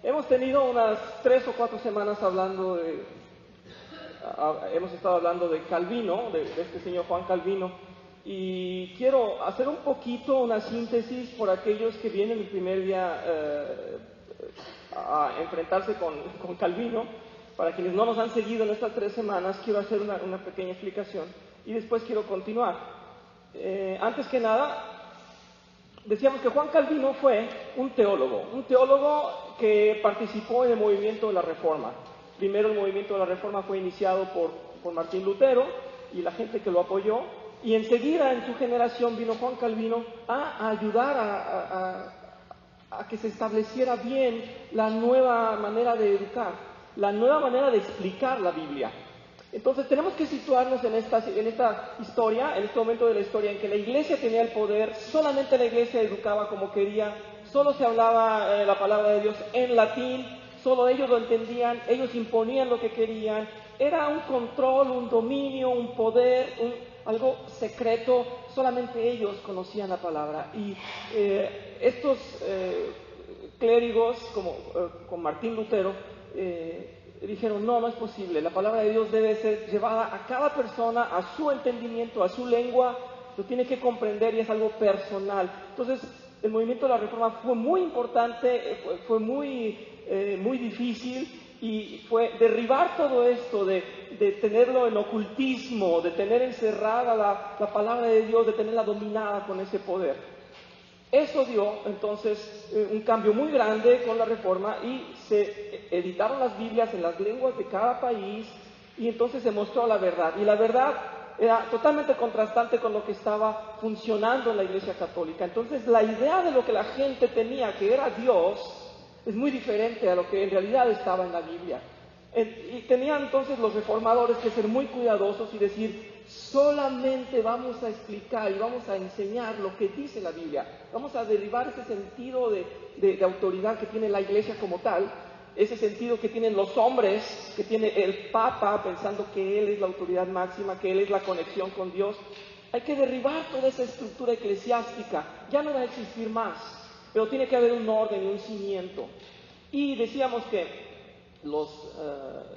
Hemos tenido unas 3 o 4 semanas hemos estado hablando de Calvino, de este señor Juan Calvino, y quiero hacer un poquito una síntesis por aquellos que vienen el primer día a enfrentarse con Calvino. Para quienes no nos han seguido en estas 3 semanas, quiero hacer una pequeña explicación y después quiero continuar. Antes que nada, decíamos que Juan Calvino fue un teólogo que participó en el movimiento de la Reforma. Primero el movimiento de la Reforma fue iniciado por Martín Lutero y la gente que lo apoyó, y enseguida en su generación vino Juan Calvino a ayudar a que se estableciera bien la nueva manera de educar, la nueva manera de explicar la Biblia. Entonces tenemos que situarnos en esta historia, en este momento de la historia en que la iglesia tenía el poder, solamente la iglesia educaba como quería, solo se hablaba la palabra de Dios en latín, solo ellos lo entendían, ellos imponían lo que querían, era un control, un dominio, un poder, algo secreto, solamente ellos conocían la palabra. Y estos clérigos, como con Martín Lutero, dijeron, no es posible, la palabra de Dios debe ser llevada a cada persona, a su entendimiento, a su lengua, lo tiene que comprender y es algo personal. Entonces, el movimiento de la Reforma fue muy importante, fue muy difícil, y fue derribar todo esto de tenerlo en ocultismo, de tener encerrada la palabra de Dios, de tenerla dominada con ese poder. Eso dio entonces un cambio muy grande con la Reforma, y se editaron las Biblias en las lenguas de cada país, y entonces se mostró la verdad. Y la verdad era totalmente contrastante con lo que estaba funcionando en la Iglesia Católica. Entonces la idea de lo que la gente tenía que era Dios es muy diferente a lo que en realidad estaba en la Biblia. Y tenían entonces los reformadores que ser muy cuidadosos y decir, solamente vamos a explicar y vamos a enseñar lo que dice la Biblia. Vamos a derribar ese sentido de autoridad que tiene la Iglesia como tal, ese sentido que tienen los hombres, que tiene el Papa pensando que él es la autoridad máxima, que él es la conexión con Dios. Hay que derribar toda esa estructura eclesiástica, ya no va a existir más, pero tiene que haber un orden y un cimiento. Y decíamos que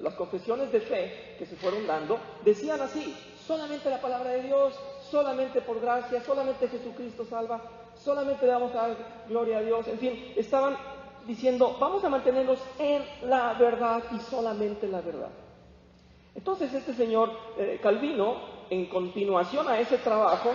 las confesiones de fe que se fueron dando decían así, solamente la palabra de Dios, solamente por gracia, solamente Jesucristo salva, solamente damos a dar gloria a Dios, en fin, estaban diciendo, vamos a mantenernos en la verdad y solamente la verdad. Entonces este señor Calvino, en continuación a ese trabajo,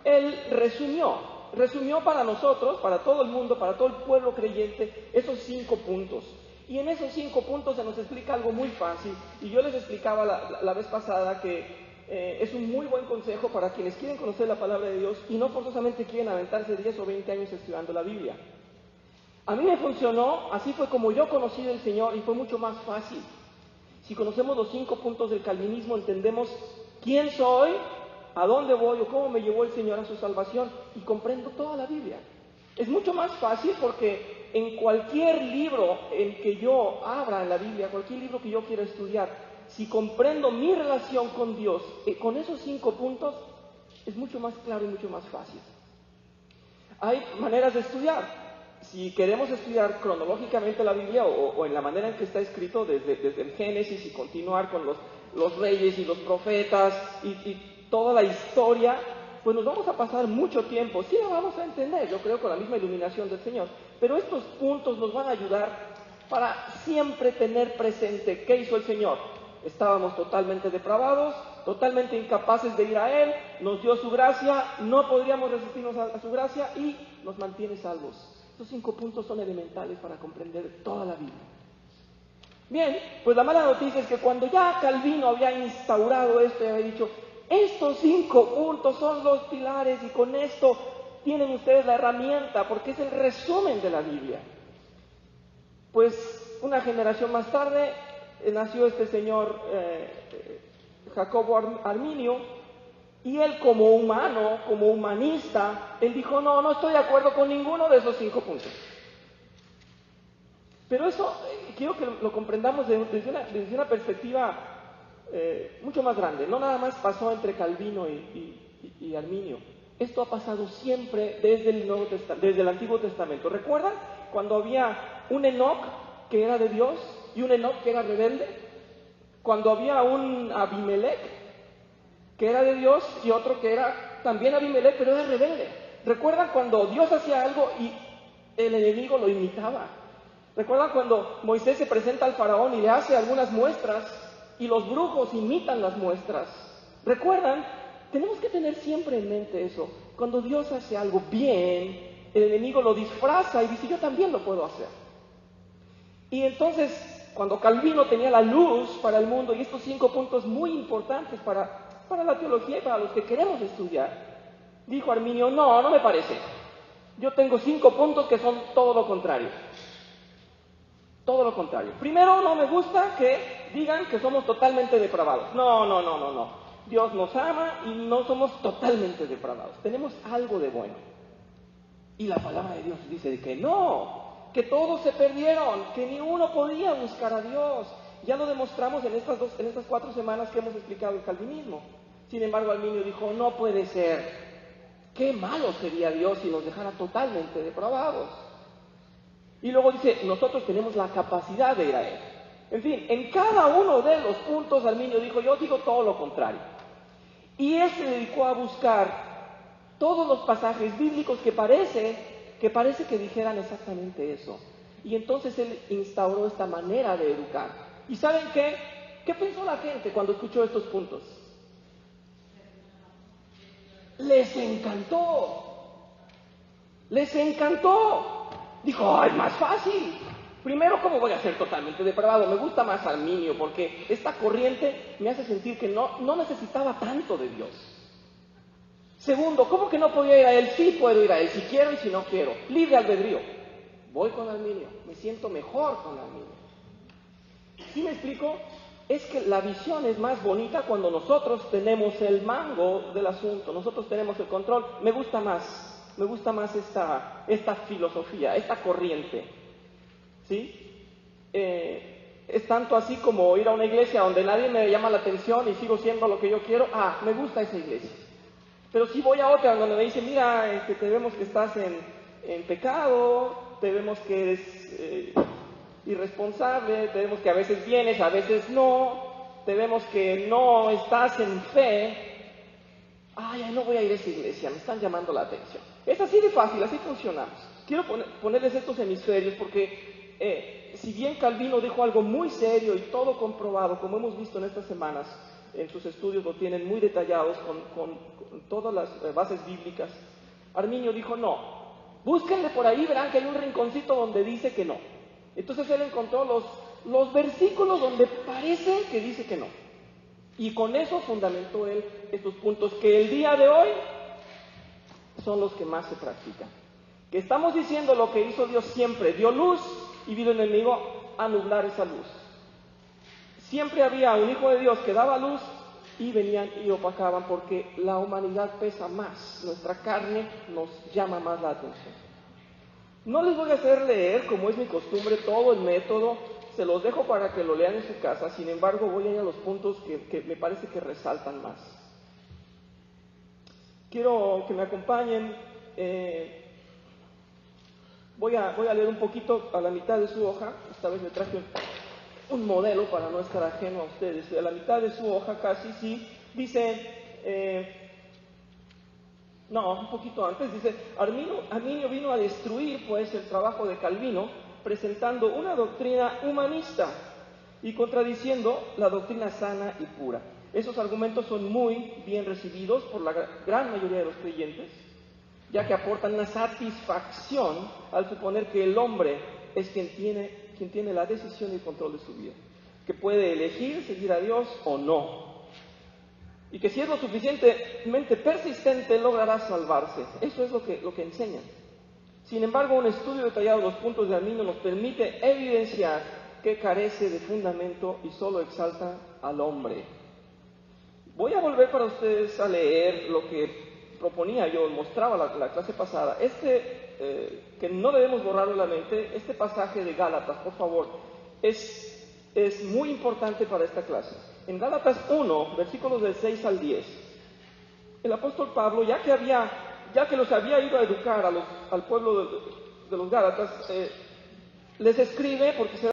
él resumió para nosotros, para todo el mundo, para todo el pueblo creyente, esos 5 puntos. Y en esos 5 puntos se nos explica algo muy fácil, y yo les explicaba la vez pasada que es un muy buen consejo para quienes quieren conocer la palabra de Dios y no forzosamente quieren aventarse 10 o 20 años estudiando la Biblia. A mí me funcionó, así fue como yo conocí del Señor, y fue mucho más fácil. Si conocemos los 5 puntos del calvinismo, entendemos quién soy, a dónde voy o cómo me llevó el Señor a su salvación, y comprendo toda la Biblia. Es mucho más fácil porque en cualquier libro en que yo abra en la Biblia, cualquier libro que yo quiera estudiar, si comprendo mi relación con Dios, con esos 5 puntos, es mucho más claro y mucho más fácil. Hay maneras de estudiar. Si queremos estudiar cronológicamente la Biblia o en la manera en que está escrito desde el Génesis y continuar con los reyes y los profetas y toda la historia, pues nos vamos a pasar mucho tiempo. Sí lo vamos a entender, yo creo, con la misma iluminación del Señor, pero estos puntos nos van a ayudar para siempre tener presente qué hizo el Señor. Estábamos totalmente depravados, totalmente incapaces de ir a Él, nos dio su gracia, no podríamos resistirnos a su gracia y nos mantiene salvos. Estos 5 puntos son elementales para comprender toda la Biblia. Bien, pues la mala noticia es que cuando ya Calvino había instaurado esto y había dicho, estos 5 puntos son los pilares y con esto tienen ustedes la herramienta porque es el resumen de la Biblia. Pues una generación más tarde nació este señor Jacobo Arminio, y él como humano, como humanista, él dijo, no estoy de acuerdo con ninguno de esos 5 puntos. Pero eso quiero que lo comprendamos desde una perspectiva mucho más grande. No nada más pasó entre Calvino y Arminio. Esto ha pasado siempre desde el Antiguo Testamento. ¿Recuerdan cuando había un Enoc que era de Dios y un Enoc que era rebelde? Cuando había un Abimelec que era de Dios y otro que era también Abimelec, pero era rebelde. ¿Recuerdan cuando Dios hacía algo y el enemigo lo imitaba? ¿Recuerdan cuando Moisés se presenta al faraón y le hace algunas muestras y los brujos imitan las muestras? ¿Recuerdan? Tenemos que tener siempre en mente eso. Cuando Dios hace algo bien, el enemigo lo disfraza y dice, yo también lo puedo hacer. Y entonces, cuando Calvino tenía la luz para el mundo, y estos 5 puntos muy importantes para la teología y para los que queremos estudiar, dijo Arminio, no me parece. Yo tengo 5 puntos que son todo lo contrario. Todo lo contrario. Primero, no me gusta que digan que somos totalmente depravados. No. Dios nos ama y no somos totalmente depravados. Tenemos algo de bueno. Y la palabra de Dios dice que no, que todos se perdieron, que ni uno podía buscar a Dios. Ya lo demostramos en estas 4 semanas que hemos explicado el calvinismo. Sin embargo, Arminio dijo, no puede ser. Qué malo sería Dios si nos dejara totalmente depravados. Y luego dice, nosotros tenemos la capacidad de ir a Él. En fin, en cada uno de los puntos Arminio dijo, yo digo todo lo contrario. Y él se dedicó a buscar todos los pasajes bíblicos que parece que dijeran exactamente eso. Y entonces él instauró esta manera de educar. ¿Y saben qué? ¿Qué pensó la gente cuando escuchó estos puntos? Les encantó. Les encantó. Dijo, es más fácil. Primero, ¿cómo voy a ser totalmente depravado? Me gusta más Arminio, porque esta corriente me hace sentir que no necesitaba tanto de Dios. Segundo, ¿cómo que no podía ir a Él? Sí puedo ir a Él, si quiero y si no quiero. Libre albedrío. Voy con Arminio, me siento mejor con Arminio. ¿Sí me explico? Es que la visión es más bonita cuando nosotros tenemos el mango del asunto, nosotros tenemos el control. Me gusta más esta filosofía, esta corriente, ¿sí? Es tanto así como ir a una iglesia donde nadie me llama la atención y sigo siendo lo que yo quiero. Me gusta esa iglesia. Pero si voy a otra donde me dicen, mira, te vemos que estás en pecado, te vemos que eres irresponsable, te vemos que a veces vienes, a veces no, te vemos que no estás en fe. No voy a ir a esa iglesia, me están llamando la atención. Es así de fácil, así funcionamos. Quiero ponerles estos hemisferios porque si bien Calvino dijo algo muy serio y todo comprobado, como hemos visto en estas semanas, en sus estudios lo tienen muy detallados con todas las bases bíblicas, Arminio dijo no, búsquenle por ahí, verán que hay un rinconcito donde dice que no. Entonces él encontró los versículos donde parece que dice que no. Y con eso fundamentó él estos puntos que el día de hoy son los que más se practican. Que estamos diciendo lo que hizo Dios siempre, dio luz y vino el enemigo a nublar esa luz. Siempre había un hijo de Dios que daba luz y venían y opacaban porque la humanidad pesa más, nuestra carne nos llama más la atención. No les voy a hacer leer, como es mi costumbre, todo el método, se los dejo para que lo lean en su casa, sin embargo voy a ir a los puntos que me parece que resaltan más. Quiero que me acompañen, voy a leer un poquito a la mitad de su hoja, esta vez me traje un modelo para no estar ajeno a ustedes, a la mitad de su hoja casi, sí, dice... un poquito antes, dice, Arminio vino a destruir pues el trabajo de Calvino presentando una doctrina humanista y contradiciendo la doctrina sana y pura. Esos argumentos son muy bien recibidos por la gran mayoría de los creyentes, ya que aportan una satisfacción al suponer que el hombre es quien tiene la decisión y el control de su vida, que puede elegir seguir a Dios o no. Y que si es lo suficientemente persistente logrará salvarse. Eso es lo que enseñan. Sin embargo, un estudio detallado de los puntos de Arminio nos permite evidenciar que carece de fundamento y solo exalta al hombre. Voy a volver para ustedes a leer lo que proponía yo, mostraba la clase pasada. Que no debemos borrarlo de la mente, este pasaje de Gálatas, por favor, es muy importante para esta clase. En Gálatas 1, versículos del 6 al 10, el apóstol Pablo, ya que los había ido a educar al pueblo de los Gálatas, les escribe porque se